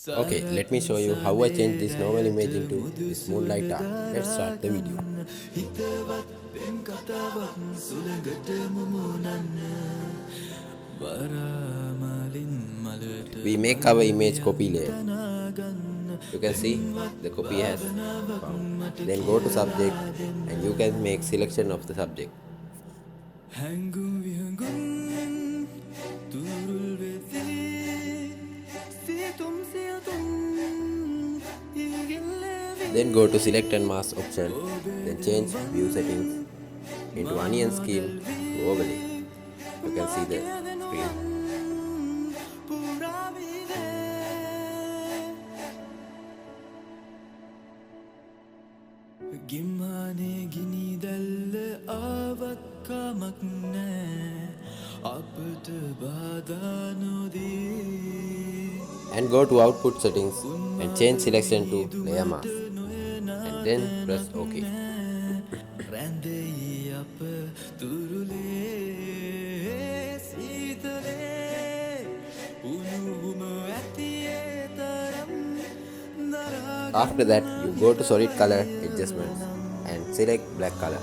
Okay, let me show you how I changed this normal image into this moonlight art. Let's start the video. We make our image copy layer. You can see the copy has found. Then go to subject and you can make selection of the subject. Then go to select and mask option. Then change view settings into onion scheme to overlay. You can see the screen. ගිම්හානේ ගිනි දැල්ල ආවත් කමක් නෑ අපට බාධා නොදී And go to output settings and change selection to layer mask and then press OK. රැඳෙයි අප තුරුලේ සීතලේ උණුහුම ඇතියේ තරම් දරා After that, you go to solid color adjustments and select black color.